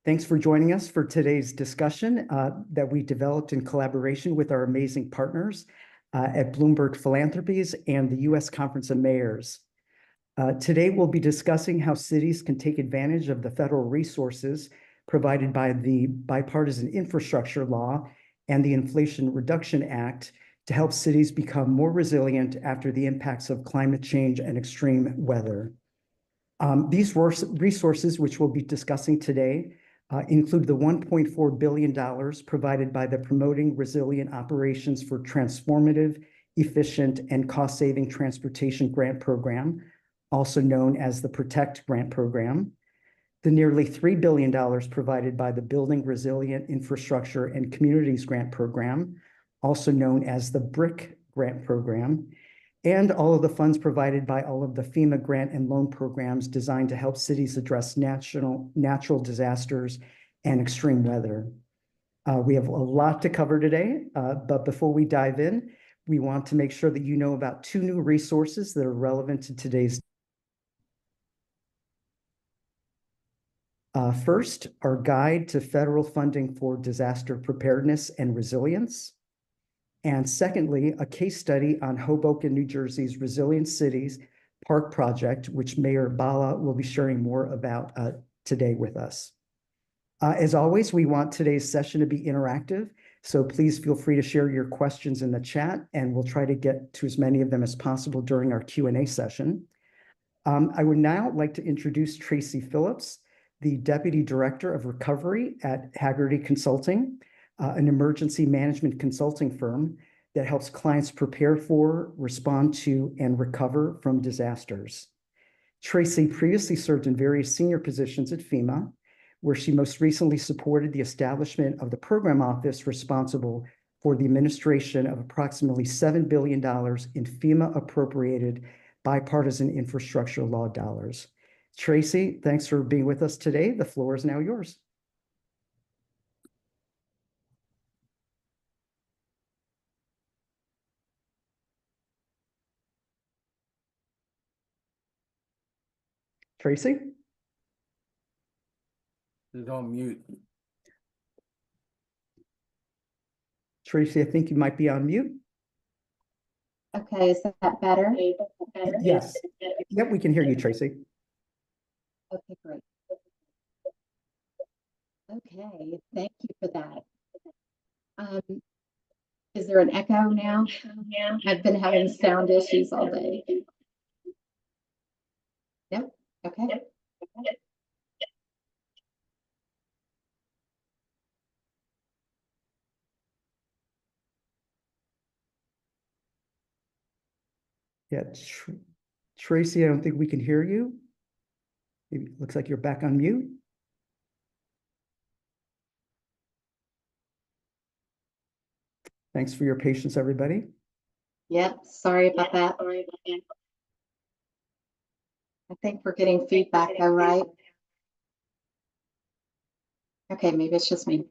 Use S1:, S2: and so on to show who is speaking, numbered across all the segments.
S1: Thanks for joining us for today's discussion that we developed in collaboration with our amazing partners at Bloomberg Philanthropies and the U.S. Conference of Mayors. Today, we'll be discussing how cities can take advantage of the federal resources provided by the Bipartisan Infrastructure Law and the Inflation Reduction Act to help cities become more resilient after the impacts of climate change and extreme weather. These resources, which we'll be discussing today, include the $1.4 billion provided by the Promoting Resilient Operations for Transformative, Efficient, and Cost-Saving Transportation Grant Program, also known as the PROTECT Grant Program, the nearly $3 billion provided by the Building Resilient Infrastructure and Communities Grant Program, also known as the BRIC Grant Program, and all of the funds provided by all of the FEMA grant and loan programs designed to help cities address natural disasters and extreme weather. We have a lot to cover today, but before we dive in, we want to make sure that you know about two new resources that are relevant to today's. First, our guide to federal funding for disaster preparedness and resilience. And secondly, a case study on Hoboken, New Jersey's Resilient Cities Park Project, which Mayor Bala will be sharing more about today with us. As always, we want today's session to be interactive, so please feel free to share your questions in the chat, and we'll try to get to as many of them as possible during our Q&A session. I would now like to introduce Tracy Phillips, the Deputy Director of Recovery at Haggerty Consulting, an emergency management consulting firm that helps clients prepare for, respond to, and recover from disasters. Tracy previously served in various senior positions at FEMA, where she most recently supported the establishment of the program office responsible for the administration of approximately $7 billion in FEMA-appropriated bipartisan infrastructure law dollars. Tracy, thanks for being with us today. The floor is now yours. Tracy?
S2: It's on mute.
S1: Tracy, I think you might be on mute.
S3: Okay, is that better?
S1: Yes. Yep, we can hear you, Tracy.
S3: Okay, great. Okay, thank you for that. Is there an echo now? I've been having sound issues all day. Yep, okay.
S1: Yeah, Tracy, I don't think we can hear you. Maybe it looks like you're back on mute. Thanks for your patience, everybody.
S3: Yep, sorry about that. I think we're getting feedback though, right? Okay, maybe it's just me.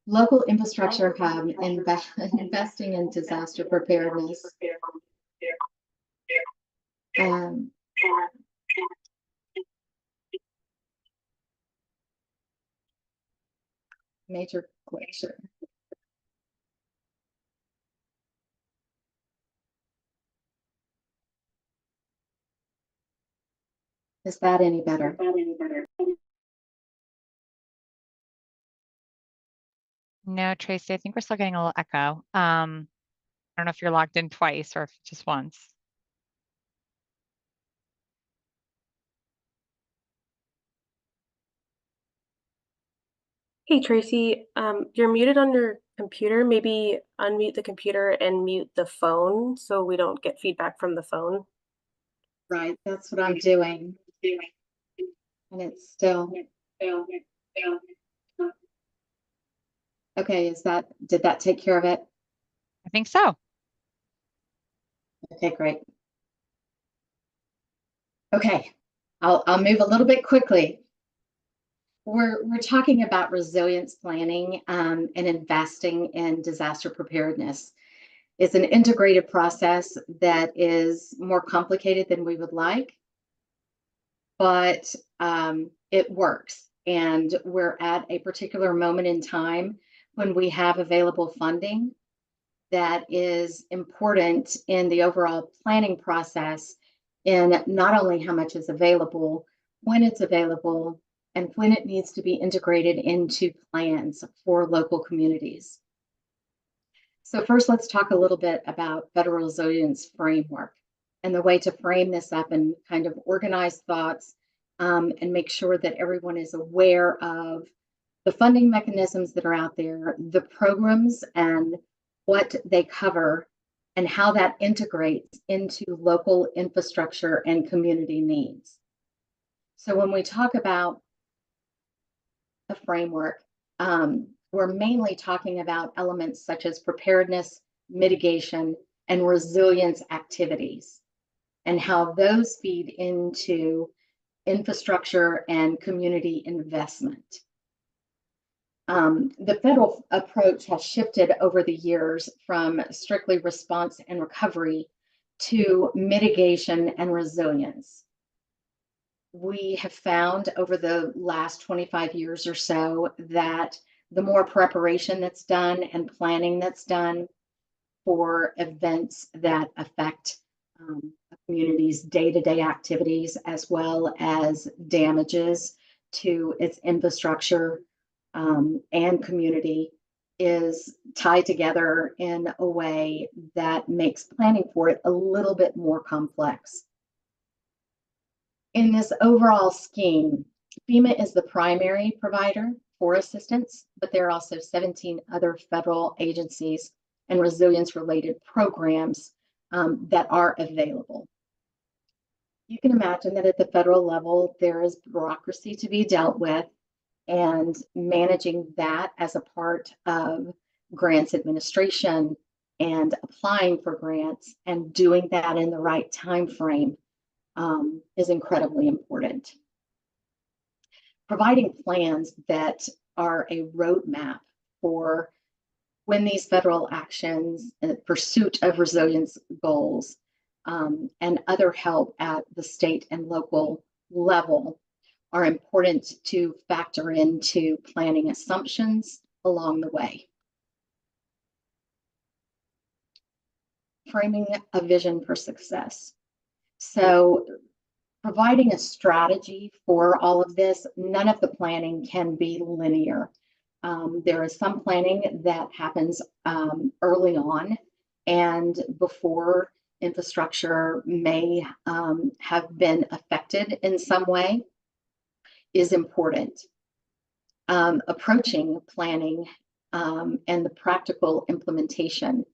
S3: Local infrastructure hub investing in disaster preparedness. Major glacier. Is that any better?
S4: No, Tracy, I think we're still getting a little echo. I don't know if you're logged in twice or if just once.
S5: Hey, Tracy, you're muted on your computer. Maybe unmute the computer and mute the phone so we don't get feedback from the phone.
S3: Right, that's what I'm doing. And it's still. Okay, did that take care of it?
S4: I think so.
S3: Okay, great. Okay, I'll move a little bit quickly. We're talking about resilience planning and investing in disaster preparedness. It's an integrated process that is more complicated than we would like, but it works. and we're at a particular moment in time when we have available funding that is important in the overall planning process, in not only how much is available, when it's available, and when it needs to be integrated into plans for local communities. So first, let's talk a little bit about federal resilience framework and the way to frame this up and kind of organize thoughts, and make sure that everyone is aware of the funding mechanisms that are out there, the programs and what they cover, and how that integrates into local infrastructure and community needs. So when we talk about the framework, we're mainly talking about elements such as preparedness, mitigation, and resilience activities, and how those feed into infrastructure and community investment. The federal approach has shifted over the years from strictly response and recovery to mitigation and resilience. We have found over the last 25 years or so that the more preparation that's done and planning that's done for events that affect a community's day-to-day activities, as well as damages to its infrastructure and community, is tied together in a way that makes planning for it a little bit more complex. In this overall scheme, FEMA is the primary provider for assistance, but there are also 17 other federal agencies and resilience-related programs that are available. You can imagine that at the federal level, there is bureaucracy to be dealt with, and managing that as a part of grants administration and applying for grants and doing that in the right time frame is incredibly important. Providing plans that are a roadmap for when these federal actions in pursuit of resilience goals and other help at the state and local level are important to factor into planning assumptions along the way. Framing a vision for success. So providing a strategy for all of this, none of the planning can be linear. There is some planning that happens early on and before infrastructure may have been affected in some way is important. Approaching planning and the practical implementation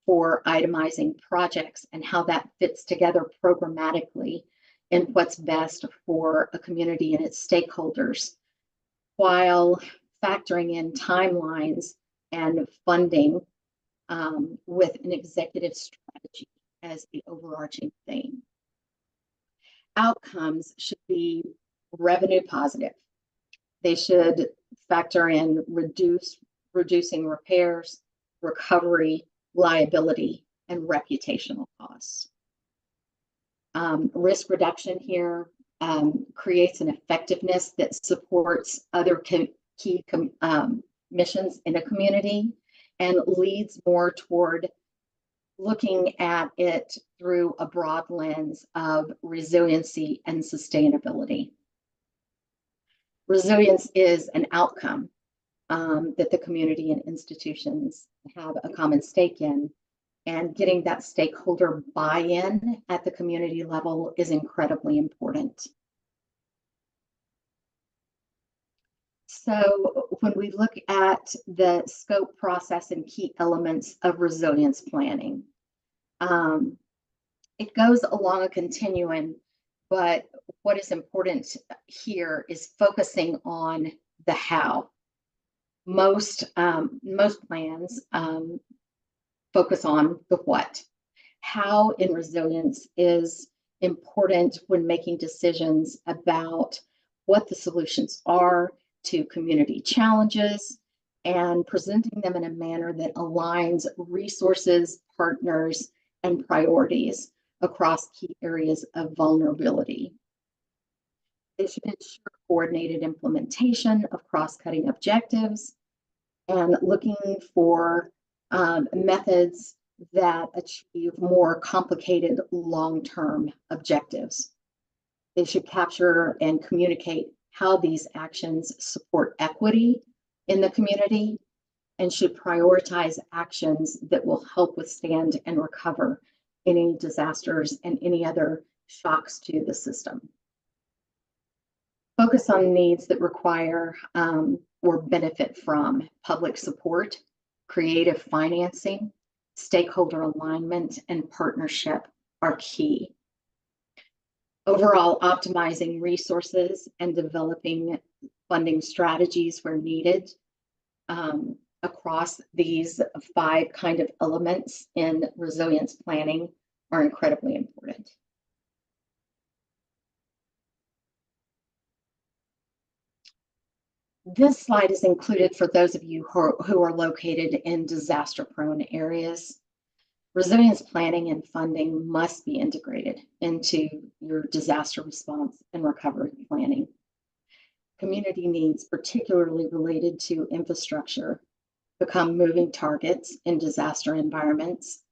S3: for itemizing projects and how that fits together programmatically in what's best for a community and its stakeholders, while factoring in timelines and funding with an executive strategy as the overarching theme. Outcomes should be revenue positive. They should factor in reducing repairs, recovery, liability, and reputational costs. Risk reduction here creates an effectiveness that supports other key missions in a community and leads more toward looking at it through a broad lens of resiliency and sustainability. Resilience is an outcome that the community and institutions have a common stake in, and getting that stakeholder buy-in at the community level is incredibly important. So when we look at the scope, process, and key elements of resilience planning, it goes along a continuum, but what is important here is focusing on the how. Most plans focus on the what. How in resilience is important when making decisions about what the solutions are to community challenges and presenting them in a manner that aligns resources, partners, and priorities across key areas of vulnerability. It should ensure coordinated implementation of cross-cutting objectives, and looking for methods that achieve more complicated long-term objectives. They should capture and communicate how these actions support equity in the community and should prioritize actions that will help withstand and recover any disasters and any other shocks to the system. Focus on needs that require or benefit from public support, creative financing, stakeholder alignment, and partnership are key. Overall, optimizing resources and developing funding strategies where needed across these 5 kind of elements in resilience planning are incredibly important. This slide is included for those of you who are located in disaster-prone areas. Resilience planning and funding must be integrated into your disaster response and recovery planning. Community needs, particularly related to infrastructure, become moving targets in disaster environments.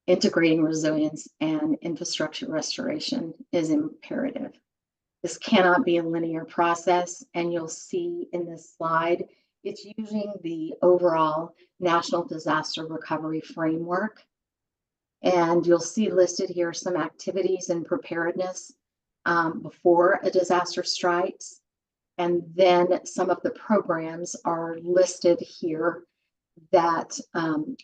S3: Integrating resilience and infrastructure restoration is imperative. This cannot be a linear process, and you'll see in this slide, it's using the overall National Disaster Recovery Framework. And you'll see listed here some activities in preparedness before a disaster strikes. And then some of the programs are listed here that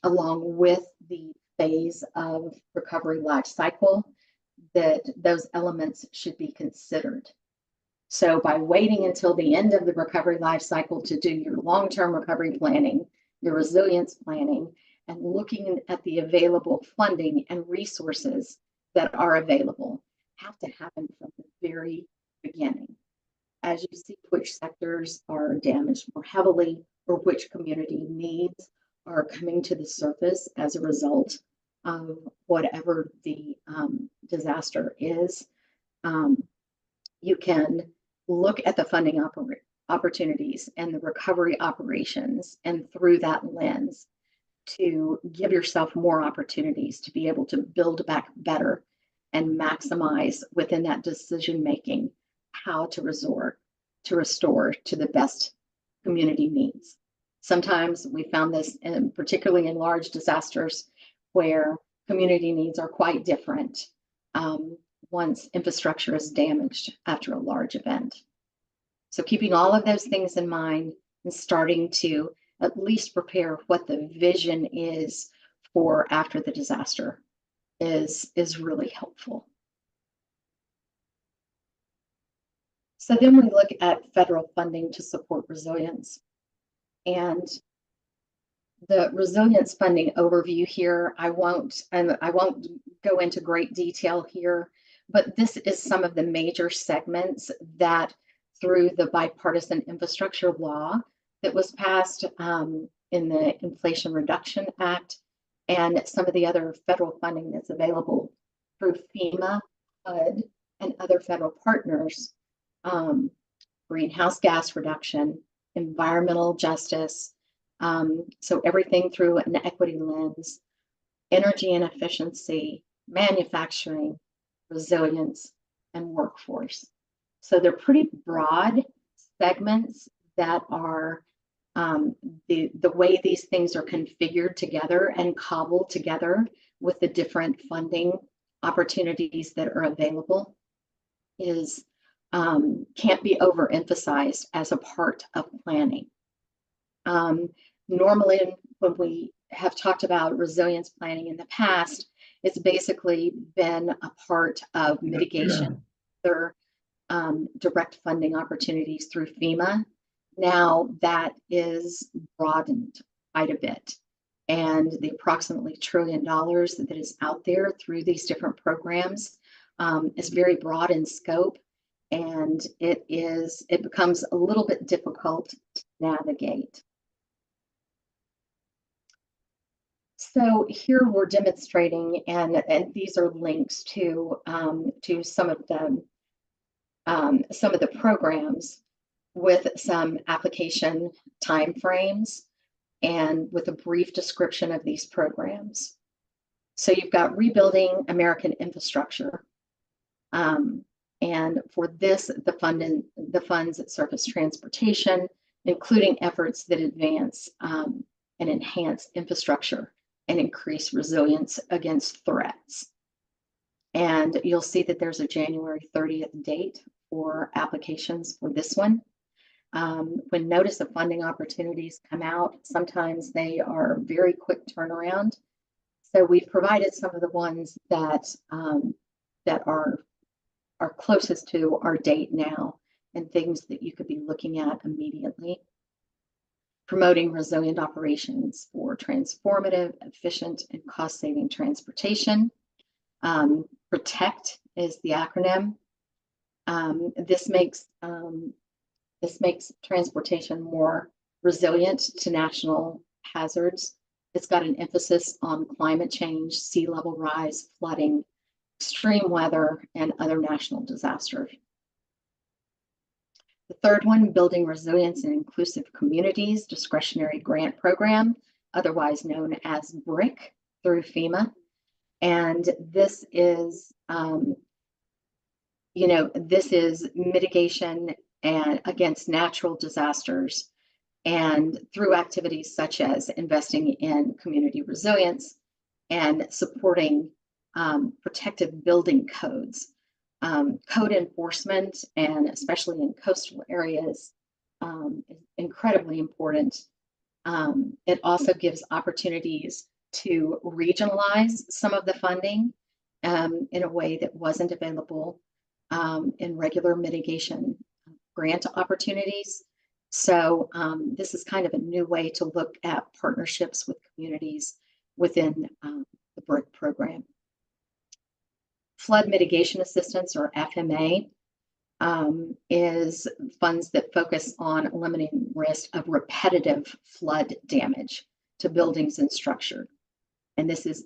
S3: along with the phase of recovery life cycle, that those elements should be considered. So by waiting until the end of the recovery life cycle to do your long-term recovery planning, your resilience planning, and looking at the available funding and resources that are available have to happen from the very beginning. As you see which sectors are damaged more heavily or which community needs are coming to the surface as a result of whatever the disaster is, you can look at the funding opportunities and the recovery operations, and through that lens to give yourself more opportunities to be able to build back better and maximize within that decision making how to restore to the best community needs. Sometimes we found this particularly in large disasters where community needs are quite different once infrastructure is damaged after a large event. So keeping all of those things in mind and starting to at least prepare what the vision is for after the disaster is really helpful. So then we look at federal funding to support resilience. And the resilience funding overview here, I won't go into great detail here, but this is some of the major segments that through the bipartisan infrastructure law that was passed in the Inflation Reduction Act and some of the other federal funding that's available through FEMA, HUD, and other federal partners, greenhouse gas reduction, environmental justice, so everything through an equity lens, energy and efficiency, manufacturing, resilience, and workforce. So they're pretty broad segments that are the way these things are configured together and cobbled together with the different funding opportunities that are available is can't be overemphasized as a part of planning. Normally, when we have talked about resilience planning in the past, it's basically been a part of mitigation. There are direct funding opportunities through FEMA. Now that is broadened quite a bit. And the approximately $1 trillion that is out there through these different programs is very broad in scope. And it becomes a little bit difficult to navigate. So here we're demonstrating, and these are links to some of the some of the programs with some application timeframes and with a brief description of these programs. So you've got Rebuilding American Infrastructure. And for this, the funds that surface transportation, including efforts that advance and enhance infrastructure and increase resilience against threats. And you'll see that there's a January 30th date for applications for this one. When notice of funding opportunities come out, sometimes they are very quick turnaround. So we've provided some of the ones that that are closest to our date now and things that you could be looking at immediately. Promoting resilient operations for transformative, efficient, and cost-saving transportation. PROTECT is the acronym. This makes transportation more resilient to national hazards. It's got an emphasis on climate change, sea level rise, flooding, extreme weather, and other national disasters. The third one, Building Resilience in Inclusive Communities, Discretionary Grant Program, otherwise known as BRIC through FEMA. And this is, this is mitigation and against natural disasters, and through activities such as investing in community resilience and supporting protective building codes. Code enforcement, and especially in coastal areas, is incredibly important. It also gives opportunities to regionalize some of the funding in a way that wasn't available in regular mitigation grant opportunities. So this is kind of a new way to look at partnerships with communities within the BRIC program. Flood Mitigation Assistance, or FMA, is funds that focus on eliminating risk of repetitive flood damage to buildings and structure. And this is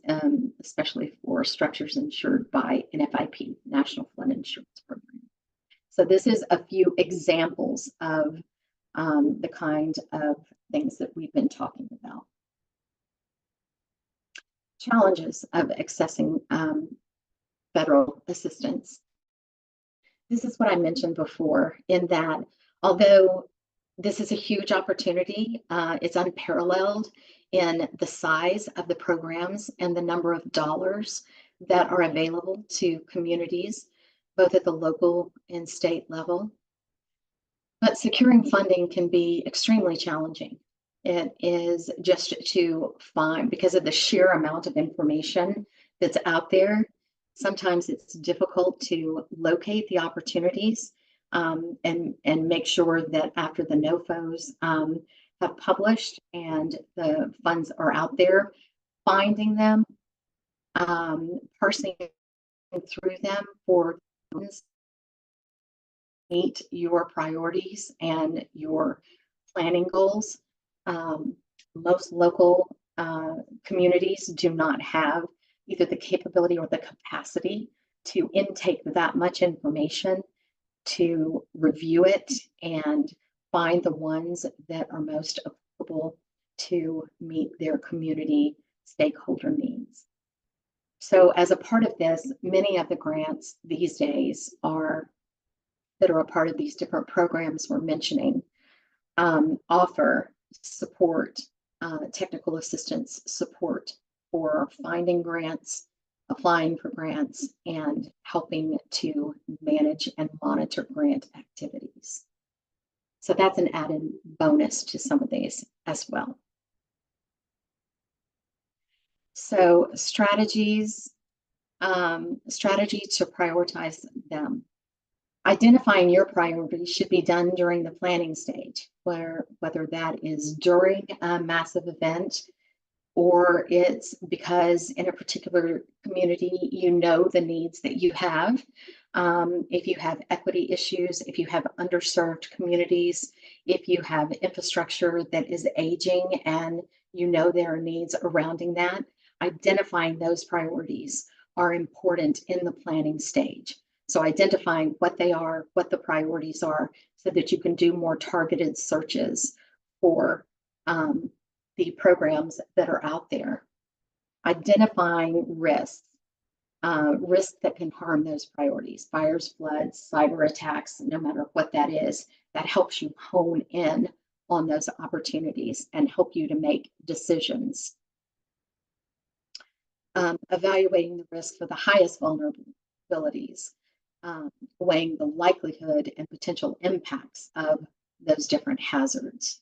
S3: especially for structures insured by NFIP, National Flood Insurance Program. So this is a few examples of the kind of things that we've been talking about. Challenges of accessing federal assistance. This is what I mentioned before, in that although this is a huge opportunity, it's unparalleled in the size of the programs and the number of dollars that are available to communities, both at the local and state level. But securing funding can be extremely challenging. It is just to find, because of the sheer amount of information that's out there, sometimes it's difficult to locate the opportunities and make sure that after the NOFOs have published and the funds are out there, finding them, parsing through them for meet your priorities and your planning goals. Most local communities do not have either the capability or the capacity to intake that much information, to review it and find the ones that are most applicable to meet their community stakeholder needs. So as a part of this, many of the grants these days that are a part of these different programs we're mentioning offer support, technical assistance support for finding grants, applying for grants, and helping to manage and monitor grant activities. So that's an added bonus to some of these as well. So strategy to prioritize them. Identifying your priorities should be done during the planning stage, whether that is during a massive event or it's because in a particular community, you know the needs that you have. If you have equity issues, if you have underserved communities, if you have infrastructure that is aging and you know there are needs surrounding that, identifying those priorities are important in the planning stage. So identifying what they are, what the priorities are, so that you can do more targeted searches for the programs that are out there. Identifying risks that can harm those priorities, fires, floods, cyber attacks, no matter what that is, that helps you hone in on those opportunities and help you to make decisions. Evaluating the risk for the highest vulnerabilities, weighing the likelihood and potential impacts of those different hazards.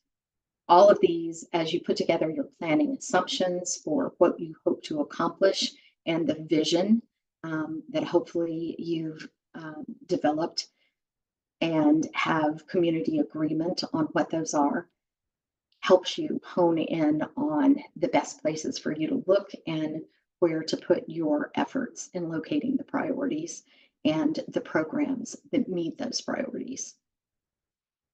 S3: All of these, as you put together your planning assumptions for what you hope to accomplish and the vision that hopefully you've developed and have community agreement on what those are, helps you hone in on the best places for you to look and where to put your efforts in locating the priorities and the programs that meet those priorities.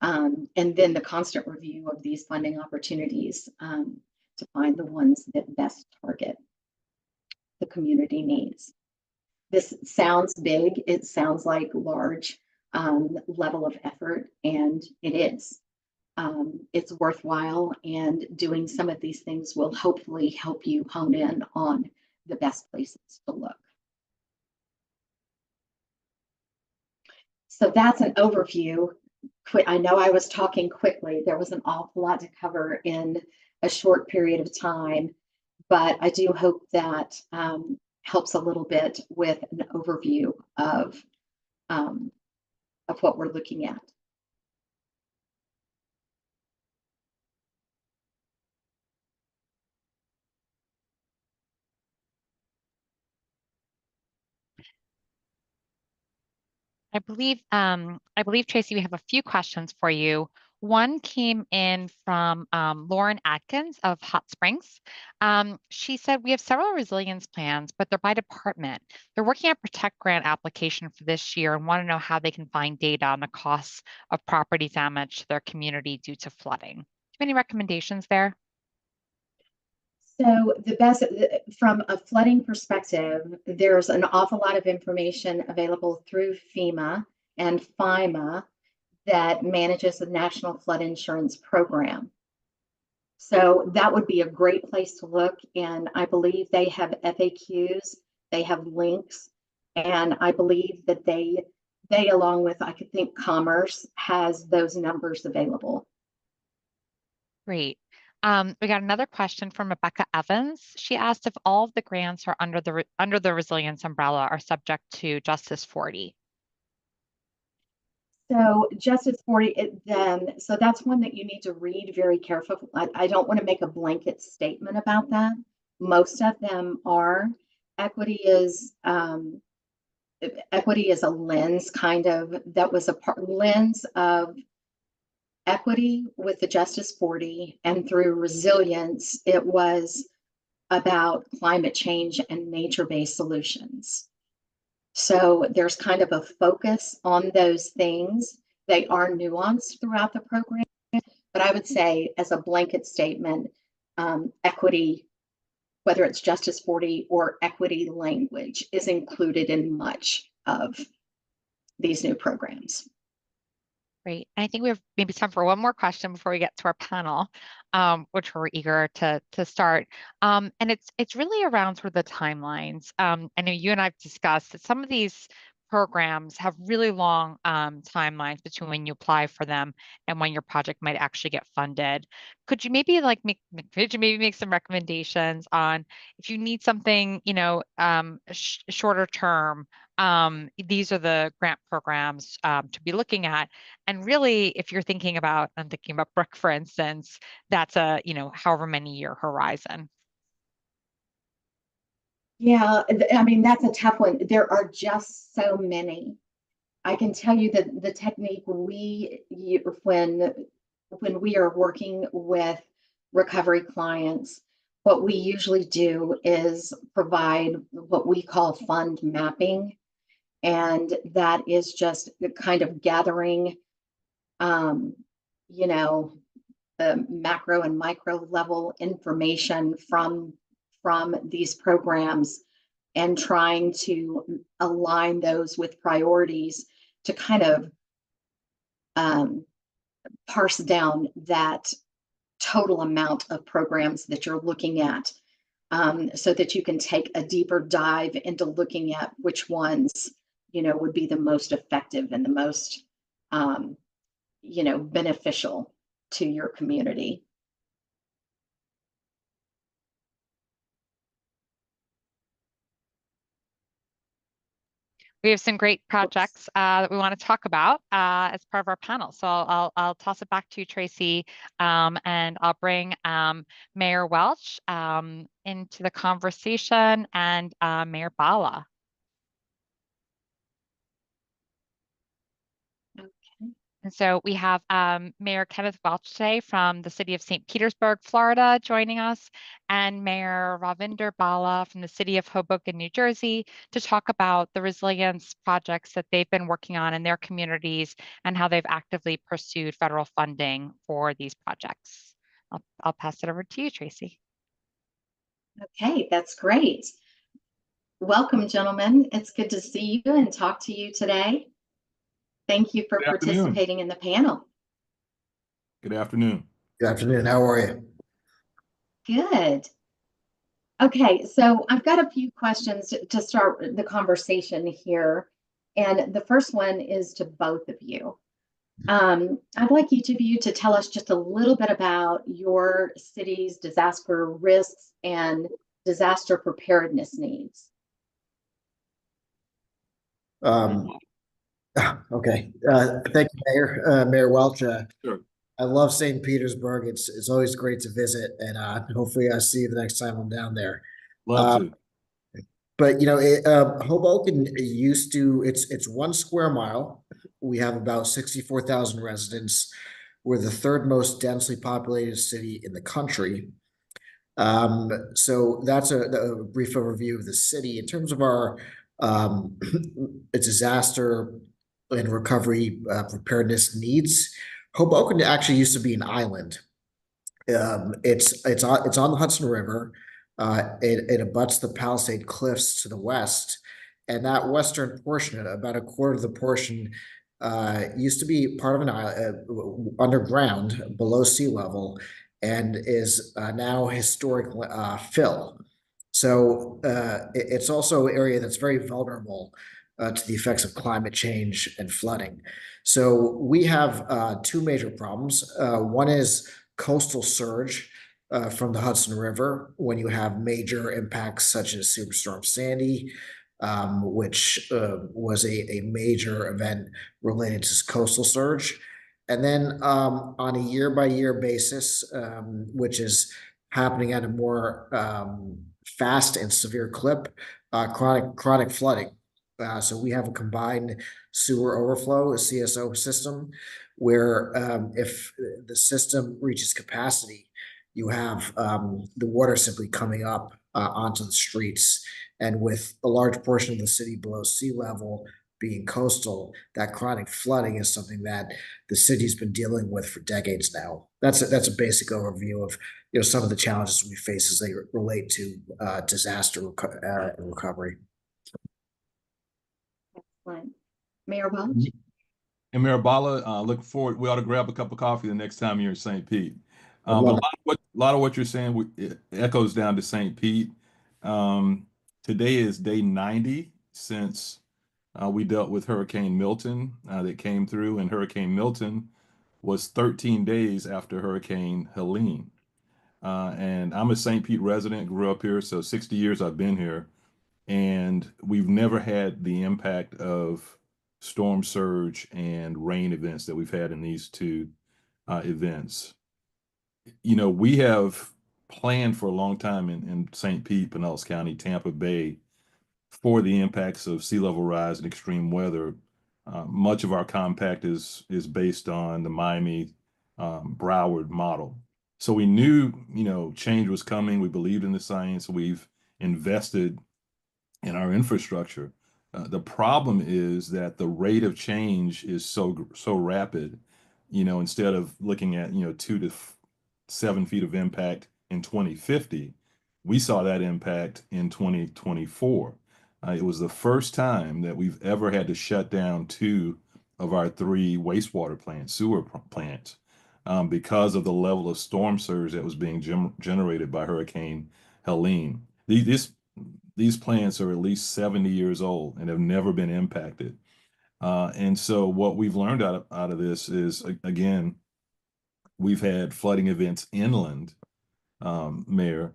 S3: And then the constant review of these funding opportunities to find the ones that best target the community needs. This sounds big, it sounds like large level of effort, and it is. It's worthwhile, and doing some of these things will hopefully help you hone in on the best places to look. So that's an overview. I know I was talking quickly. There was an awful lot to cover in a short period of time, but I do hope that helps a little bit with an overview of what we're looking at.
S4: I believe, Tracy, we have a few questions for you. One came in from Lauren Atkins of Hot Springs. She said, we have several resilience plans, but they're by department. They're working on a Protect grant application for this year and want to know how they can find data on the costs of property damage to their community due to flooding. Do you have any recommendations there?
S3: So the best, from a flooding perspective, there's an awful lot of information available through FEMA and FIMA that manages the National Flood Insurance Program. So that would be a great place to look. And I believe they have FAQs, they have links, and I believe that they along with, I could think Commerce, has those numbers available.
S4: Great. We got another question from Rebecca Evans. She asked if all of the grants are under the resilience umbrella are subject to Justice 40.
S3: So Justice 40, so that's one that you need to read very carefully. I don't want to make a blanket statement about that. Most of them are. Equity is a lens, kind of, that was a lens of equity with the Justice 40, and through resilience, it was about climate change and nature-based solutions. So there's kind of a focus on those things. They are nuanced throughout the program, but I would say, as a blanket statement, equity, whether it's Justice 40 or equity language, is included in much of these new programs.
S4: Great. And I think we have maybe time for one more question before we get to our panel, which we're eager to start. And it's really around sort of the timelines. I know you and I've discussed that some of these programs have really long timelines between when you apply for them and when your project might actually get funded. Could you maybe make some recommendations on, if you need something, shorter term, these are the grant programs to be looking at. And really, if you're thinking about, I'm thinking about Brook, for instance, that's a, however many year horizon.
S3: Yeah, I mean, that's a tough one. There are just so many. I can tell you that the technique when we are working with recovery clients, what we usually do is provide what we call fund mapping. And that is just kind of gathering, the macro and micro level information from these programs and trying to align those with priorities to kind of parse down that total amount of programs that you're looking at, so that you can take a deeper dive into looking at which ones, would be the most effective and the most, beneficial to your community.
S4: We have some great projects that we want to talk about as part of our panel. So I'll toss it back to you, Tracy, and I'll bring Mayor Welch into the conversation, and Mayor Bala.
S3: Okay.
S4: And so we have Mayor Kenneth Welch today from the city of St. Petersburg, Florida, joining us, and Mayor Ravinder Bala from the city of Hoboken, New Jersey, to talk about the resilience projects that they've been working on in their communities and how they've actively pursued federal funding for these projects. I'll pass it over to you, Tracy.
S3: Okay, that's great. Welcome, gentlemen. It's good to see you and talk to you today. Thank you for participating in the panel.
S2: Good afternoon.
S6: Good afternoon. How are you?
S3: Good. Okay, so I've got a few questions to start the conversation here. And the first one is to both of you. I'd like each of you to tell us just a little bit about your city's disaster risks and disaster preparedness needs.
S6: Okay. Thank you, Mayor. Mayor Welch.
S2: Sure.
S6: I love St. Petersburg. It's always great to visit, and hopefully I see you the next time I'm down there.
S2: Love to.
S6: But Hoboken used to it's 1 square mile. We have about 64,000 residents. We're the third most densely populated city in the country. So that's a brief overview of the city. In terms of our disaster and recovery preparedness needs, Hoboken actually used to be an island. It's on the Hudson River. It abuts the Palisade Cliffs to the west, and that western portion, about a quarter of the portion, used to be part of an island underground below sea level, and is now historic fill. So it's also an area that's very vulnerable to the effects of climate change and flooding. So we have 2 major problems. One is coastal surge from the Hudson River when you have major impacts such as Superstorm Sandy, which was a major event related to coastal surge. And then on a year-by-year basis, which is happening at a more fast and severe clip, chronic flooding. So we have a combined sewer overflow, a CSO system, where if the system reaches capacity, you have the water simply coming up onto the streets. And with a large portion of the city below sea level being coastal, that chronic flooding is something that the city's been dealing with for decades now. That's a basic overview of some of the challenges we face as they relate to disaster recovery.
S3: Excellent. Mayor Welch?
S2: And Mayor Bala, look forward. We ought to grab a cup of coffee the next time you're in St. Pete. But a lot of what you're saying it echoes down to St. Pete. Today is day 90 since we dealt with Hurricane Milton that came through, and Hurricane Milton was 13 days after Hurricane Helene. And I'm a St. Pete resident, grew up here, so 60 years I've been here, and we've never had the impact of storm surge and rain events that we've had in these 2 events. We have planned for a long time in St. Pete, Pinellas County, Tampa Bay, for the impacts of sea level rise and extreme weather. Much of our compact is based on the Miami Broward model. So we knew, change was coming. We believed in the science. We've invested in our infrastructure. The problem is that the rate of change is so rapid. Instead of looking at 2 to 7 feet of impact in 2050, we saw that impact in 2024. It was the first time that we've ever had to shut down two of our three wastewater plants, plants, because of the level of storm surge that was being generated by Hurricane Helene. These plants are at least 70 years old and have never been impacted. And so what we've learned out of this is, again, we've had flooding events inland, Mayor,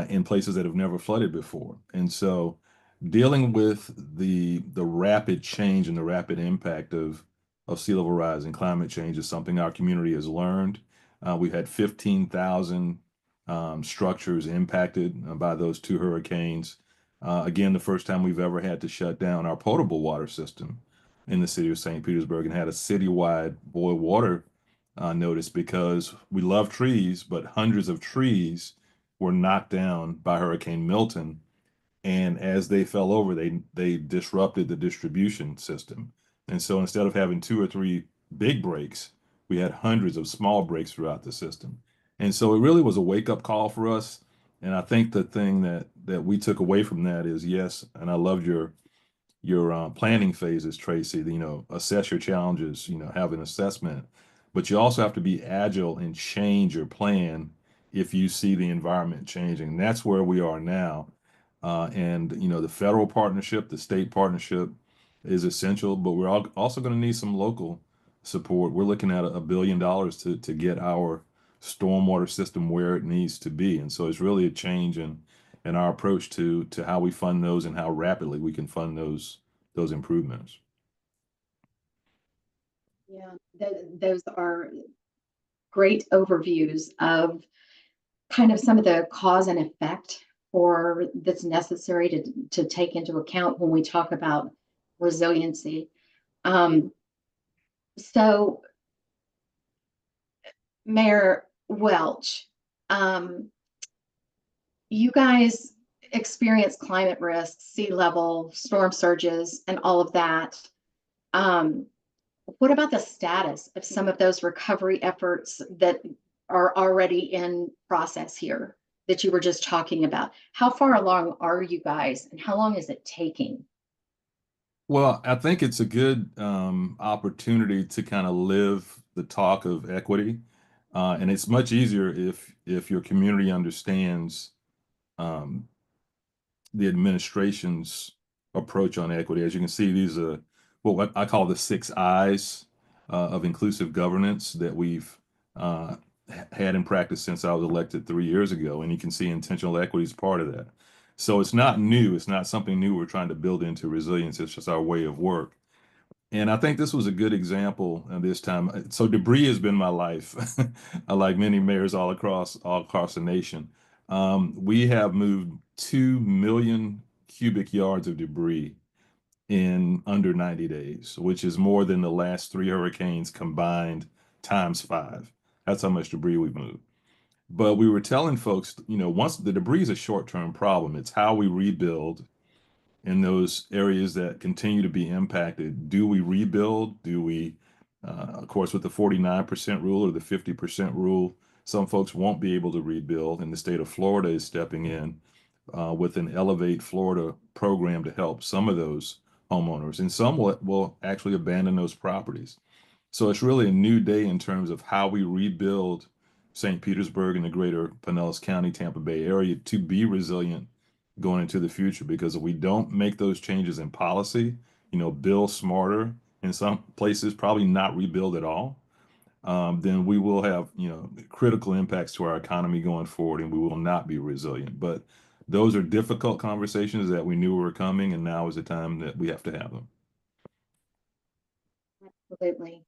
S2: in places that have never flooded before. And so dealing with the rapid change and the rapid impact of sea level rise and climate change is something our community has learned. We've had 15,000 structures impacted by those two hurricanes. Again, the first time we've ever had to shut down our potable water system in the city of St. Petersburg and had a citywide boil water notice because we love trees, but hundreds of trees were knocked down by Hurricane Milton. And as they fell over, they disrupted the distribution system. And so instead of having two or three big breaks, we had hundreds of small breaks throughout the system. And so it really was a wake-up call for us. And I think the thing that we took away from that is, yes, and I loved your planning phases, Tracy, assess your challenges, have an assessment, but you also have to be agile and change your plan if you see the environment changing. And that's where we are now. And the federal partnership, the state partnership is essential, but we're also going to need some local support. We're looking at $1 billion to get our stormwater system where it needs to be. And so it's really a change in our approach to how we fund those and how rapidly we can fund those improvements.
S3: Yeah, those are great overviews of kind of some of the cause and effect for that's necessary to take into account when we talk about resiliency. So, Mayor Welch, you guys experience climate risks, sea level, storm surges, and all of that. What about the status of some of those recovery efforts that are already in process here that you were just talking about? How far along are you guys, and how long is it taking?
S2: Well, I think it's a good opportunity to kind of live the talk of equity, and it's much easier if your community understands um, the administration's approach on equity. As you can see, these are what I call the 6 I's of inclusive governance that we've had in practice since I was elected 3 years ago. And you can see intentional equity is part of that. So it's not new. It's not something new we're trying to build into resilience. It's just our way of work. And I think this was a good example this time. So debris has been my life, like many mayors all across the nation. We have moved 2 million cubic yards of debris in under 90 days, which is more than the last 3 hurricanes combined times 5. That's how much debris we've moved. But we were telling folks, once the debris is a short-term problem, it's how we rebuild in those areas that continue to be impacted. Do we rebuild? Do we, of course, with the 49% rule or the 50% rule, some folks won't be able to rebuild, and the state of Florida is stepping in with an Elevate Florida program to help some of those homeowners, and some will actually abandon those properties. So it's really a new day in terms of how we rebuild St. Petersburg and the greater Pinellas County, Tampa Bay area to be resilient going into the future. Because if we don't make those changes in policy, build smarter, in some places probably not rebuild at all, then we will have, critical impacts to our economy going forward, and we will not be resilient. But those are difficult conversations that we knew were coming, and now is the time that we have to have them.
S3: Absolutely.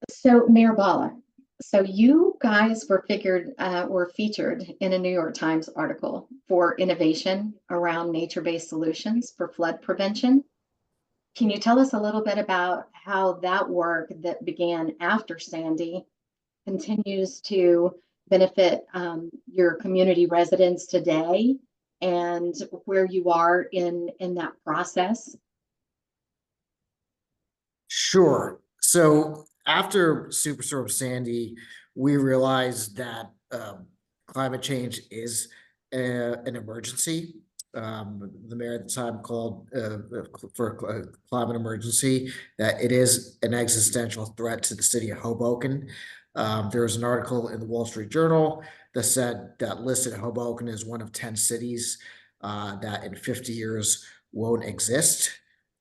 S3: So, Mayor Bala, so you guys were featured in a New York Times article for innovation around nature-based solutions for flood prevention. Can you tell us a little bit about how that work that began after Sandy continues to benefit your community residents today, and where you are in that process?
S6: Sure. So after Superstorm Sandy, we realized that climate change is an emergency. the mayor at the time called for a climate emergency, that it is an existential threat to the city of Hoboken. There was an article in the Wall Street Journal that said that listed Hoboken as one of 10 cities that in 50 years won't exist.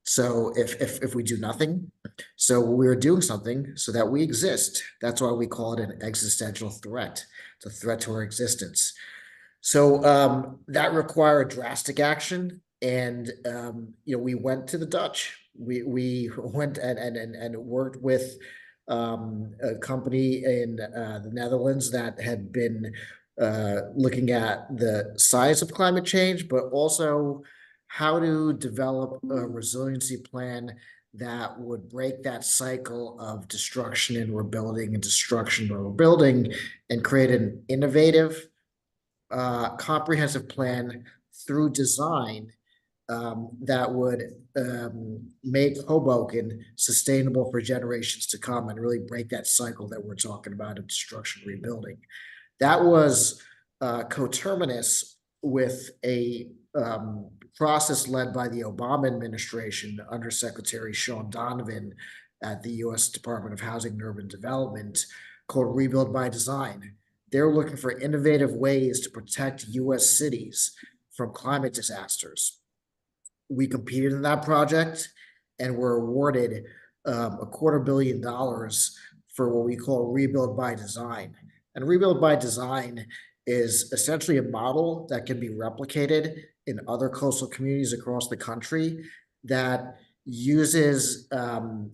S6: So if we do nothing, so we're doing something so that we exist. That's why we call it an existential threat. It's a threat to our existence. So that required drastic action, and we went to the Dutch. We went and worked with a company in the Netherlands that had been looking at the size of climate change, but also how to develop a resiliency plan that would break that cycle of destruction and rebuilding and destruction and rebuilding, and create an innovative, comprehensive plan through design that would make Hoboken sustainable for generations to come, and really break that cycle that we're talking about of destruction and rebuilding. That was coterminous with a process led by the Obama administration under Secretary Sean Donovan at the U.S. Department of Housing and Urban Development, called Rebuild by Design. They're looking for innovative ways to protect U.S. cities from climate disasters. We competed in that project and were awarded $250 million for what we call Rebuild by Design. And Rebuild by Design is essentially a model that can be replicated in other coastal communities across the country that uses,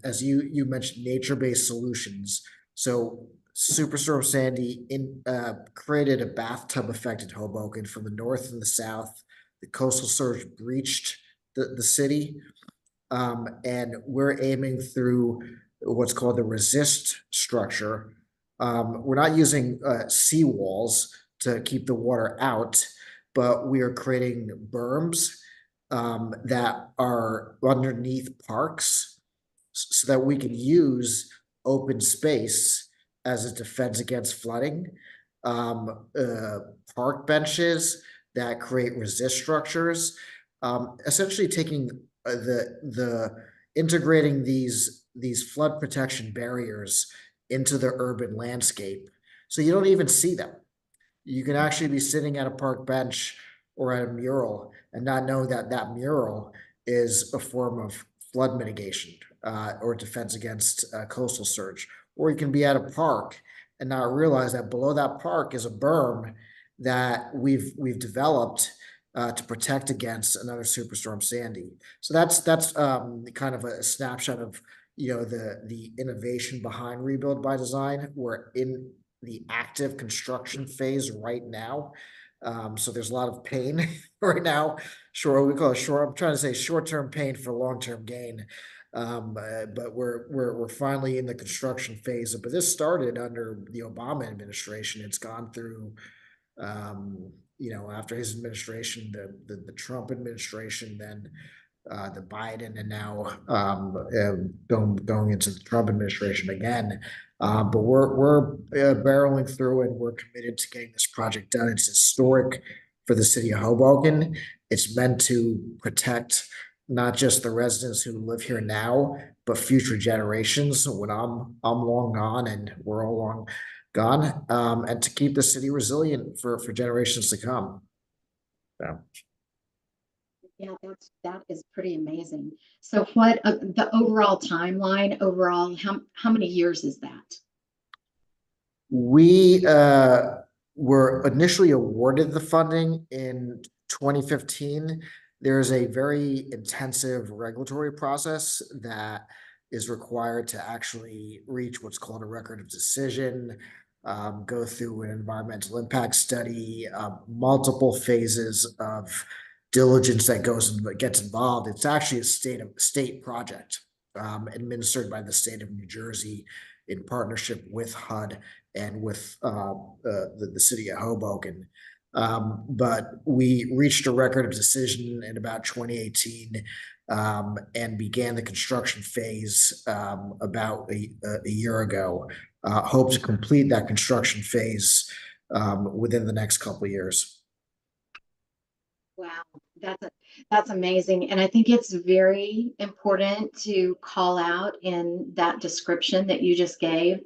S6: as you mentioned, nature-based solutions. So Superstorm Sandy created a bathtub effect in Hoboken from the north and the south. The coastal surge breached the city, and we're aiming through what's called the resist structure. We're not using seawalls to keep the water out, but we are creating berms that are underneath parks, so that we can use open space as a defense against flooding. Park benches that create resist structures, essentially taking integrating these flood protection barriers into the urban landscape, so you don't even see them. You can actually be sitting at a park bench or at a mural and not know that that mural is a form of flood mitigation or defense against coastal surge. Or you can be at a park and not realize that below that park is a berm that we've developed to protect against another Superstorm Sandy. So that's kind of a snapshot of the innovation behind Rebuild by Design. We're in the active construction phase right now. So there's a lot of pain right now. Sure, we call it short. I'm trying to say short-term pain for long-term gain. But we're finally in the construction phase. But this started under the Obama administration. It's gone through, after his administration, the Trump administration, then the Biden, and now going into the Trump administration again. But we're barreling through, and we're committed to getting this project done. It's historic for the city of Hoboken. It's meant to protect not just the residents who live here now, but future generations when I'm long gone and we're all long gone, and to keep the city resilient for generations to come. So.
S3: Yeah, that is pretty amazing. So what the overall timeline how many years is that?
S6: We were initially awarded the funding in 2015. There's a very intensive regulatory process that is required to actually reach what's called a record of decision, go through an environmental impact study, multiple phases of diligence that gets involved. It's actually a state project administered by the state of New Jersey in partnership with HUD and with the city of Hoboken. But we reached a record of decision in about 2018 and began the construction phase about a year ago. Hope to complete that construction phase within the next couple of years.
S3: Wow, That's amazing. And I think it's very important to call out in that description that you just gave.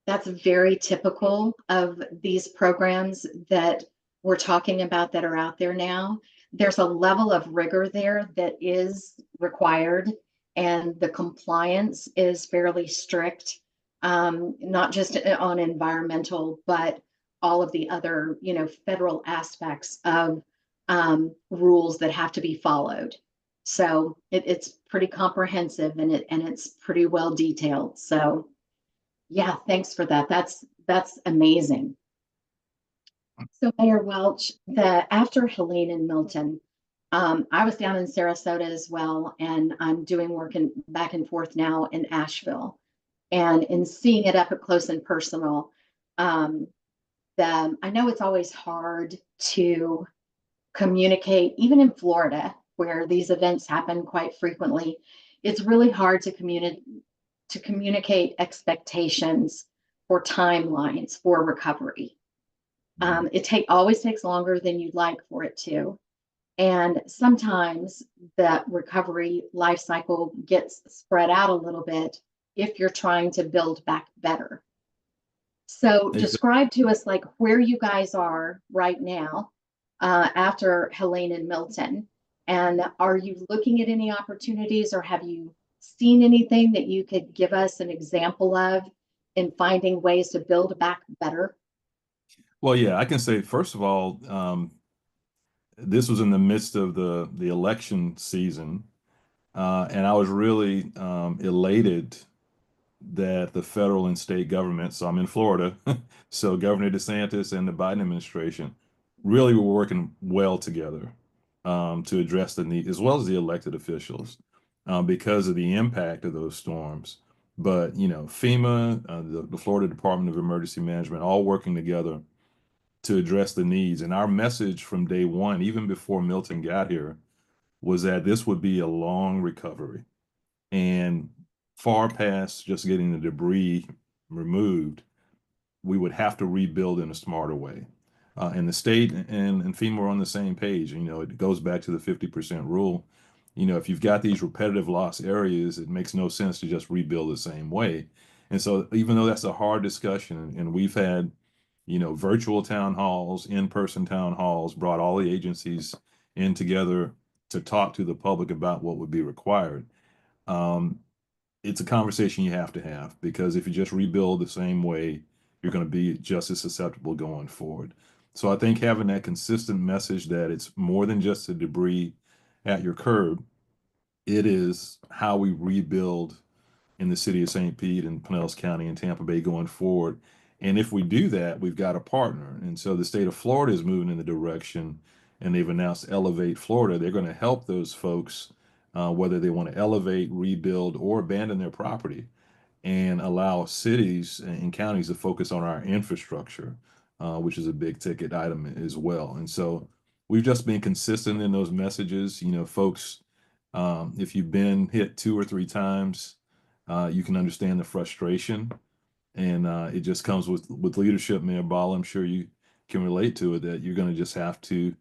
S3: That's very typical of these programs that we're talking about that are out there now. There's a level of rigor there that is required, and the compliance is fairly strict, not just on environmental, but all of the other, federal aspects of rules that have to be followed. So it's pretty comprehensive, and it's pretty well detailed. So yeah, thanks for that. That's amazing. So Mayor Welch, after Helene and Milton, I was down in Sarasota as well, and I'm doing work back and forth now in Asheville, and in seeing it up close and personal. Um, I know it's always hard to communicate, even in Florida, where these events happen quite frequently. It's really hard to communicate expectations for timelines for recovery. It always takes longer than you'd like for it to. And sometimes that recovery life cycle gets spread out a little bit if you're trying to build back better. So describe to us like where you guys are right now after Helene and Milton. And are you looking at any opportunities, or have you seen anything that you could give us an example of in finding ways to build back better?
S2: Well, yeah, I can say, first of all, this was in the midst of the election season, and I was really elated that the federal and state government, so I'm in Florida, so Governor DeSantis and the Biden administration really were working well together to address the need, as well as the elected officials, because of the impact of those storms. But, FEMA, the Florida Department of Emergency Management, all working together to address the needs. And our message from day one, even before Milton got here, was that this would be a long recovery and far past just getting the debris removed. We would have to rebuild in a smarter way. And the state and FEMA are on the same page. It goes back to the 50% rule. If you've got these repetitive loss areas, it makes no sense to just rebuild the same way. And so even though that's a hard discussion, and we've had virtual town halls, in-person town halls, brought all the agencies in together to talk to the public about what would be required. It's a conversation you have to have, because if you just rebuild the same way, you're going to be just as susceptible going forward. So I think having that consistent message that it's more than just the debris at your curb, it is how we rebuild in the city of St. Pete and Pinellas County and Tampa Bay going forward. And if we do that, we've got a partner. And so the state of Florida is moving in the direction, and they've announced Elevate Florida. They're going to help those folks, whether they want to elevate, rebuild, or abandon their property, and allow cities and counties to focus on our infrastructure, which is a big ticket item as well. And so we've just been consistent in those messages. Folks, if you've been hit 2 or 3 times, you can understand the frustration, and it just comes with leadership, Mayor Ball. I'm sure you can relate to it, that you're going to just have to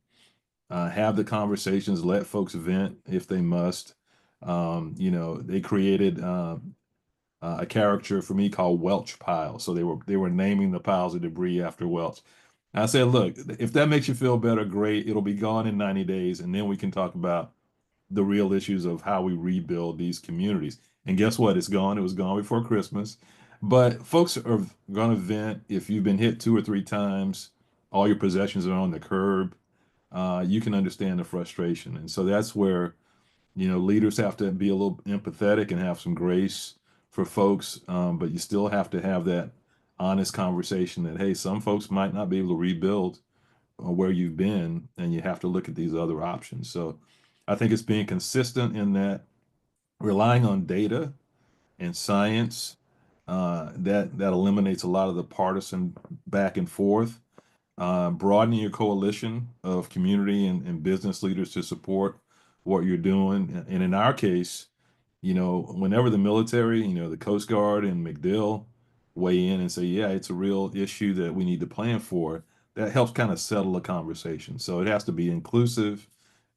S2: have the conversations, let folks vent if they must. They created a character for me called Welch Pile, so they were naming the piles of debris after Welch. And I said, look, if that makes you feel better, great. It'll be gone in 90 days, and then we can talk about the real issues of how we rebuild these communities. And guess what? It's gone. It was gone before Christmas. But folks are going to vent. If you've been hit 2 or 3 times, all your possessions are on the curb, you can understand the frustration. And so that's where, leaders have to be a little empathetic and have some grace for folks. But you still have to have that honest conversation that, hey, some folks might not be able to rebuild where you've been, and you have to look at these other options. So I think it's being consistent in that, relying on data and science, that eliminates a lot of the partisan back and forth, broadening your coalition of community and business leaders to support what you're doing. And in our case, whenever the military, the Coast Guard and MacDill weigh in and say, yeah, it's a real issue that we need to plan for, that helps kind of settle the conversation. So it has to be inclusive,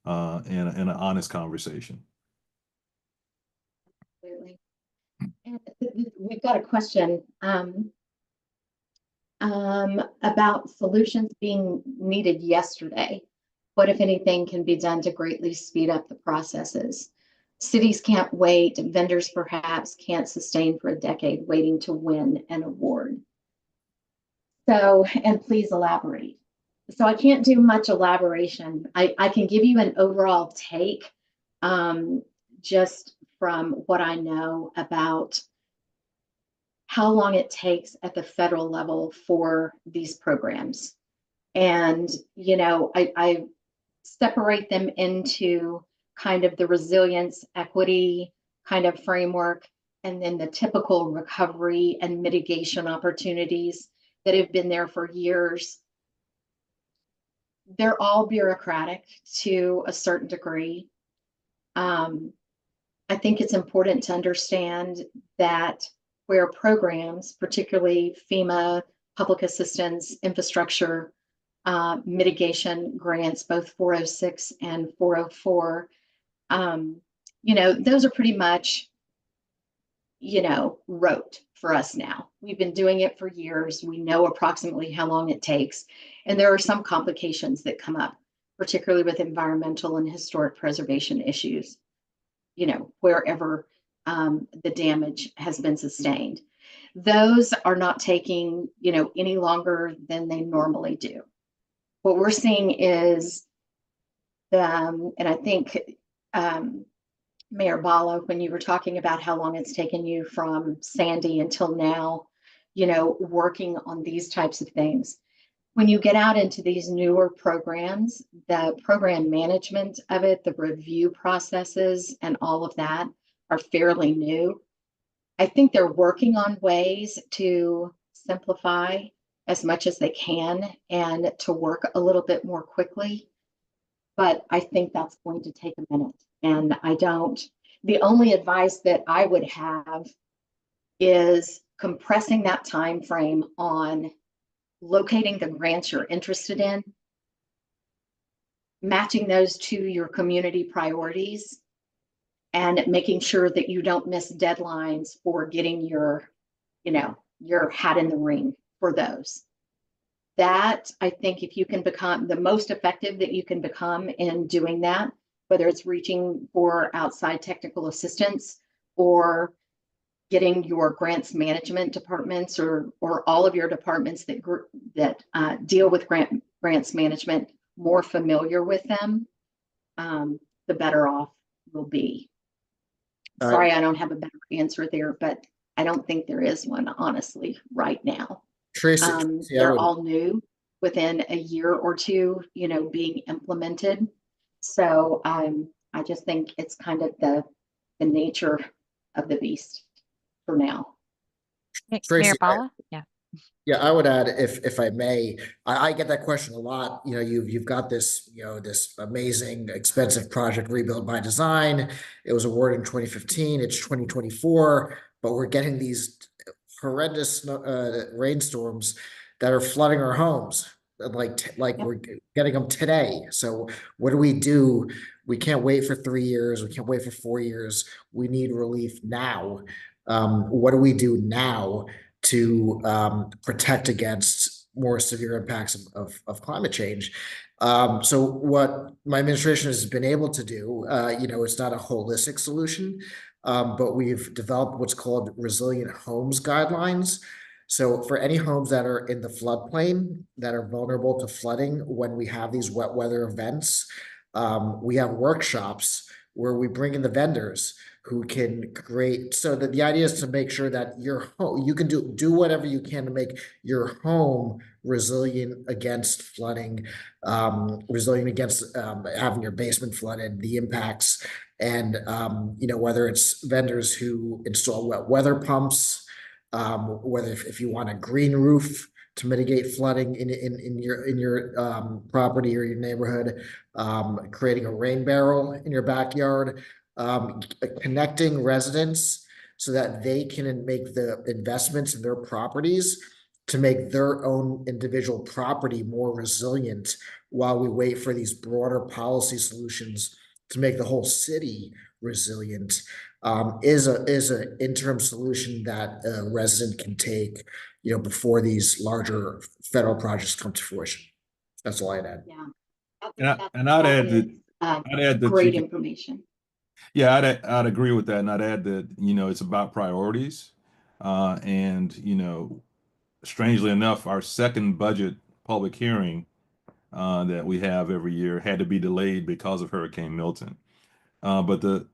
S2: and an honest conversation.
S3: Absolutely. And we've got a question about solutions being needed yesterday. What, if anything, can be done to greatly speed up the processes? Cities can't wait. Vendors perhaps can't sustain for a decade waiting to win an award. So, and please elaborate. So I can't do much elaboration. I can give you an overall take just from what I know about how long it takes at the federal level for these programs. And, you know, I separate them into kind of the resilience, equity kind of framework, and then the typical recovery and mitigation opportunities that have been there for years. They're all bureaucratic to a certain degree. I think it's important to understand that where programs, particularly FEMA, public assistance, infrastructure, mitigation grants, both 406 and 404, you know, those are pretty much, you know, rote for us now. We've been doing it for years. We know approximately how long it takes. And there are some complications that come up, particularly with environmental and historic preservation issues, you know, wherever the damage has been sustained. Those are not taking, you know, any longer than they normally do. What we're seeing is, and I think Mayor Bala, when you were talking about how long it's taken you from Sandy until now, you know, working on these types of things. When you get out into these newer programs, the program management of it, the review processes and all of that are fairly new. I think they're working on ways to simplify as much as they can and to work a little bit more quickly. But I think that's going to take a minute. And the only advice that I would have is compressing that time frame on locating the grants you're interested in, matching those to your community priorities, and making sure that you don't miss deadlines for getting your, you know, your hat in the ring for those. That, I think, if you can become the most effective that you can become in doing that, whether it's reaching for outside technical assistance or getting your grants management departments or all of your departments that deal with grants management more familiar with them, the better off we'll be. Sorry, I don't have a better answer there, but I don't think there is one, honestly, right now.
S6: Tracy,
S3: They're all new within a year or two, you know, being implemented. So I just think it's kind of the nature of the beast for now.
S6: Tracy,
S4: Mayor Bala? Yeah.
S6: Yeah, I would add, if I may, I get that question a lot. You know, you've got this, you know, this amazing, expensive project, Rebuild by Design. It was awarded in 2015. It's 2024, but we're getting these horrendous rainstorms that are flooding our homes. Like we're getting them today. So what do? We can't wait for 3 years. We can't wait for 4 years. We need relief now. What do we do now to protect against more severe impacts of climate change? So what my administration has been able to do, you know, it's not a holistic solution, but we've developed what's called resilient homes guidelines. So for any homes that are in the floodplain that are vulnerable to flooding when we have these wet weather events, we have workshops where we bring in the vendors who can create, so that the idea is to make sure that your home, you can do whatever you can to make your home resilient against flooding, resilient against having your basement flooded, the impacts. And you know, whether it's vendors who install wet weather pumps, whether if you want a green roof to mitigate flooding in your property or your neighborhood, creating a rain barrel in your backyard, connecting residents so that they can make the investments in their properties to make their own individual property more resilient while we wait for these broader policy solutions to make the whole city resilient, is a interim solution that a resident can take, before these larger federal projects come to fruition. That's all I'd add.
S3: Yeah.
S2: And I'd add that you
S3: Great
S2: can,
S3: information.
S2: yeah, I'd agree with that, and I'd add that it's about priorities, and strangely enough, our second budget public hearing that we have every year had to be delayed because of Hurricane Milton. But the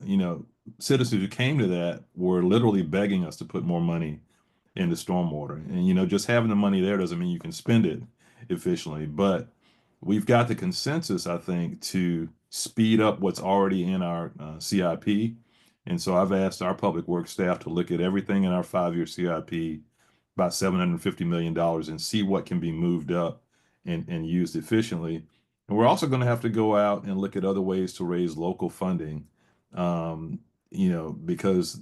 S2: citizens who came to that were literally begging us to put more money into stormwater. And just having the money there doesn't mean you can spend it efficiently. But we've got the consensus, I think, to speed up what's already in our CIP. And so I've asked our public works staff to look at everything in our 5-year CIP, about $750 million, and see what can be moved up and used efficiently. And we're also going to have to go out and look at other ways to raise local funding, because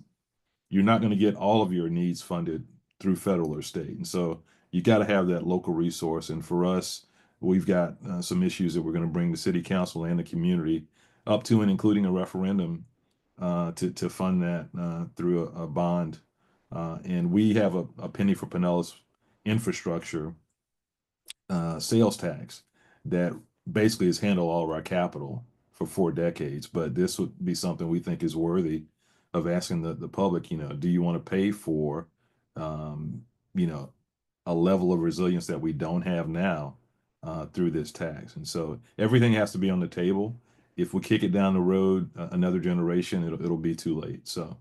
S2: you're not going to get all of your needs funded through federal or state. And so you got to have that local resource. And for us, we've got some issues that we're going to bring the city council and the community up to and including a referendum to fund that through a bond. And we have a penny for Pinellas infrastructure sales tax that basically has handled all of our capital for 4 decades. But this would be something we think is worthy of asking the public, do you want to pay for, a level of resilience that we don't have now through this tax? And so everything has to be on the table. If we kick it down the road another generation, it'll be too late. So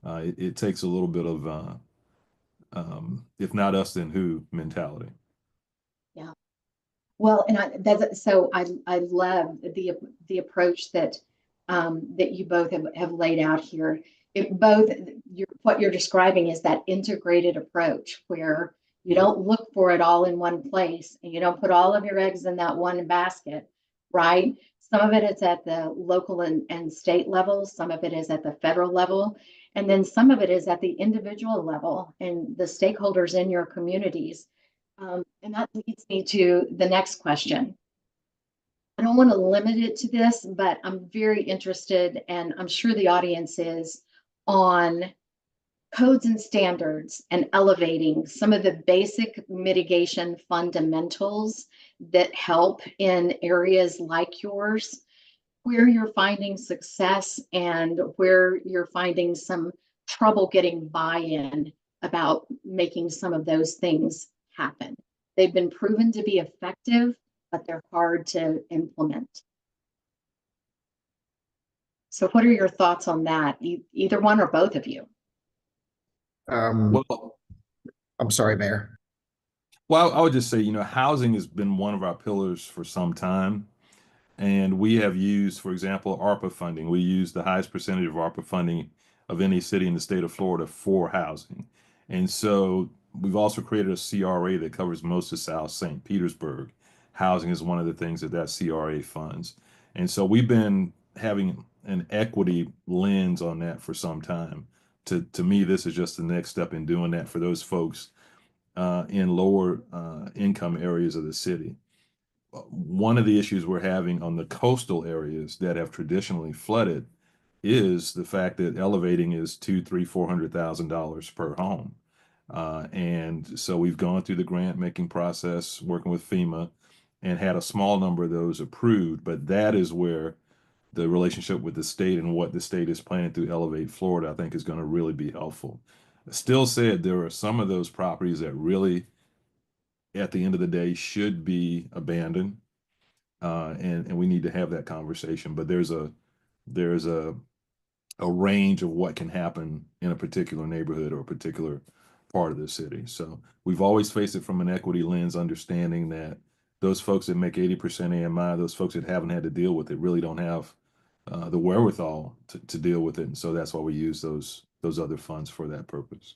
S2: it takes a little bit of, if not us, then who mentality.
S3: Yeah. Well, and I love the approach that that you both have laid out here. What you're describing is that integrated approach where you don't look for it all in one place and you don't put all of your eggs in that one basket, right? Some of it is at the local and state level, some of it is at the federal level, and then some of it is at the individual level and the stakeholders in your communities. And that leads me to the next question. I don't want to limit it to this, but I'm very interested, and I'm sure the audience is, on codes and standards and elevating some of the basic mitigation fundamentals that help in areas like yours, where you're finding success and where you're finding some trouble getting buy-in about making some of those things happen. They've been proven to be effective, but they're hard to implement. So what are your thoughts on that? Either one or both of you?
S2: Well,
S6: I'm sorry, Mayor.
S2: Well, I would just say, housing has been one of our pillars for some time. And we have used, for example, ARPA funding. We use the highest percentage of ARPA funding of any city in the state of Florida for housing. And so we've also created a CRA that covers most of South St. Petersburg. Housing is one of the things that CRA funds. And so we've been having an equity lens on that for some time. To me, this is just the next step in doing that for those folks in lower income areas of the city. One of the issues we're having on the coastal areas that have traditionally flooded is the fact that elevating is $200,000, $300,000, $400,000 per home. And so we've gone through the grant making process, working with FEMA, and had a small number of those approved. But that is where the relationship with the state and what the state is planning to elevate Florida, I think, is going to really be helpful. Still said, there are some of those properties that really, at the end of the day, should be abandoned, and we need to have that conversation. But there's a range of what can happen in a particular neighborhood or a particular part of the city. So we've always faced it from an equity lens, understanding that those folks that make 80% AMI, those folks that haven't had to deal with it, really don't have the wherewithal to deal with it. And so that's why we use those other funds for that purpose.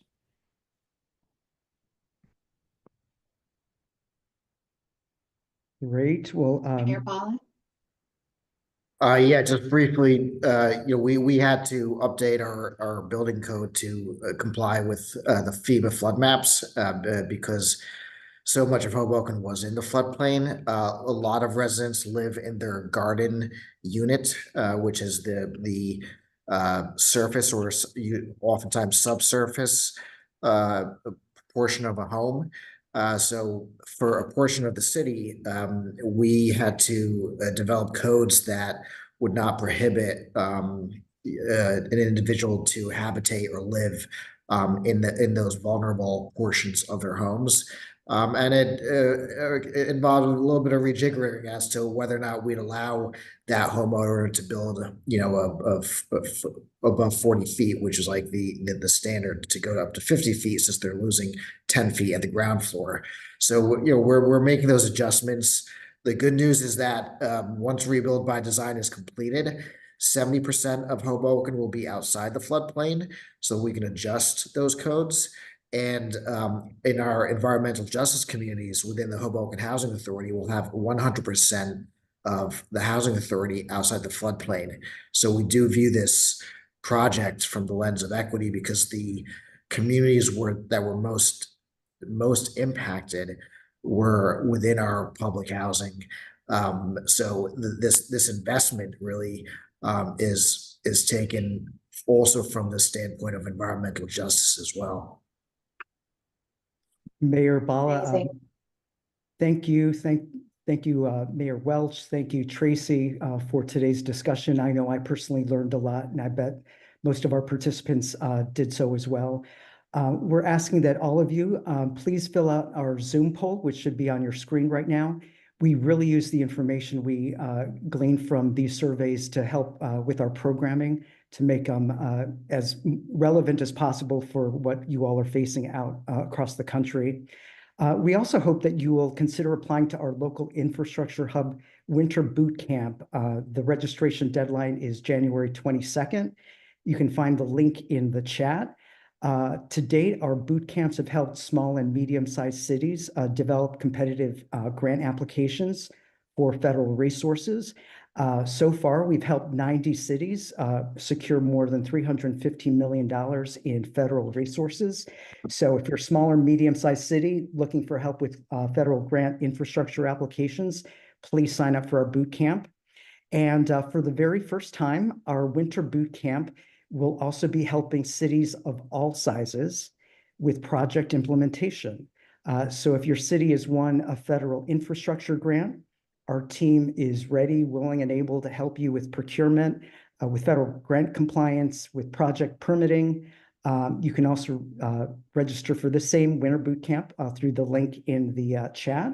S1: Great. Well,
S3: Mayor Bala?
S6: Yeah, just briefly, we had to update our building code to comply with the FEMA flood maps because so much of Hoboken was in the floodplain. A lot of residents live in their garden unit, which is the surface or oftentimes subsurface portion of a home. So for a portion of the city, we had to develop codes that would not prohibit an individual to habitate or live in those vulnerable portions of their homes. And it involved a little bit of rejiggering as to whether or not we'd allow that homeowner to build, above 40 feet, which is like the standard, to go up to 50 feet since they're losing 10 feet at the ground floor. So, we're making those adjustments. The good news is that once Rebuild by Design is completed, 70% of Hoboken will be outside the floodplain, so we can adjust those codes. And in our environmental justice communities within the Hoboken Housing Authority, we'll have 100% of the housing authority outside the floodplain. So we do view this project from the lens of equity, because the communities that were most impacted were within our public housing. So this investment really is taken also from the standpoint of environmental justice as well.
S1: Mayor Bala,
S3: Amazing.
S1: thank you. Thank you, Mayor Welch. Thank you, Tracy, for today's discussion. I know I personally learned a lot, and I bet most of our participants did so as well. We're asking that all of you please fill out our Zoom poll, which should be on your screen right now. We really use the information we glean from these surveys to help with our programming, to make them as relevant as possible for what you all are facing out across the country. We also hope that you will consider applying to our local infrastructure hub winter boot camp. The registration deadline is January 22nd. You can find the link in the chat. To date, our boot camps have helped small and medium-sized cities develop competitive grant applications for federal resources. So far, we've helped 90 cities secure more than $315 million in federal resources. So if you're a small or medium-sized city looking for help with federal grant infrastructure applications, please sign up for our boot camp. And for the very first time, our winter boot camp will also be helping cities of all sizes with project implementation. So if your city has won a federal infrastructure grant, our team is ready, willing, and able to help you with procurement, with federal grant compliance, with project permitting. You can also register for the same winter boot camp through the link in the chat.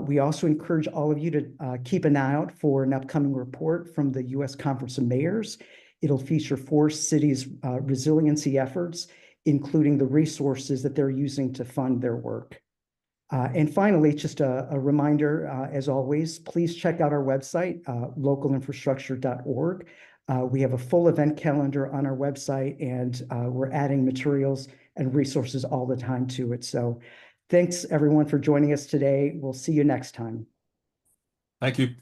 S1: We also encourage all of you to keep an eye out for an upcoming report from the U.S. Conference of Mayors. It'll feature 4 cities' resiliency efforts, including the resources that they're using to fund their work. And finally, just a reminder, as always, please check out our website, localinfrastructure.org. We have a full event calendar on our website, and we're adding materials and resources all the time to it. So thanks, everyone, for joining us today. We'll see you next time.
S2: Thank you.